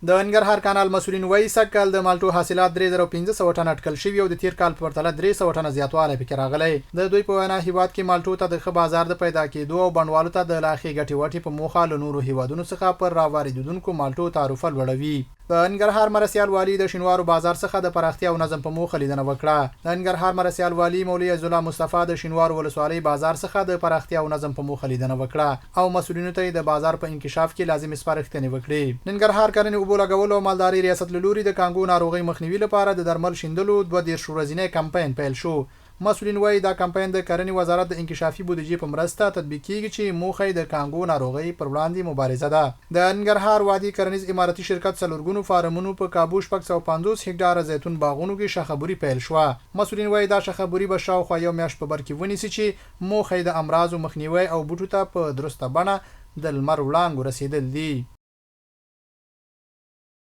د ننګرهار کانال مسولین وایي سږ د مالټو حاصلات 3500 ټن اټکل شوي او د تیر کال په پرتله 300 ټن زیاتوالی پکې راغلی. د دوی په وینا هیواد کې مالټو ته د ښه بازار د پیدا کېدو او بڼوالو ته د لاخې ګټې وټې په موخه له نورو هیوادونو څخه پر راواردېدونکو مالټو تعرفه لوړوي. د ننګرهار مرسیال والی د شینوارو بازار څخه د پراختیا او نظم په موخه لیدنه وکړه. د ننګرهار مرسیال والی مولوي عزالله مصطفی د شینوارو ولسوالۍ بازار څخه د پراختیا او نظم په موخه لیدنه وکړه او مسؤلینو ته د بازار په انکشاف کې لازمي سپارښتنې وکړې. ننګرهار کرنې اوبو لګولو او مالداري ریاست له لوري د کانګو ناروغۍ مخنیوي لپاره د درمل شیندلو 22 ورځنی کمپاین پیل شو. مسؤلین وایي دا کمپاین د کرنې وزارت د انکشافي بودیجې په مرسته تطبیق کیږي چې موخه یې د کانګو ناروغۍ پر وړاندې مبارزه ده. د ننګرهار وادي کرنیز اماراتي شرکت څلورګونو فارمونو په کابو 650 هکټاره زیتون باغونو کې شاخبوري پیل شوه. مسؤلین وایي دا شاخبوري به شاوخوا یو میاشت په بر کې ونیسي چې موخه یې د امراضو مخنیوي او بوټو ته په درسته بڼه د لمر وړانګو رسیدل دي.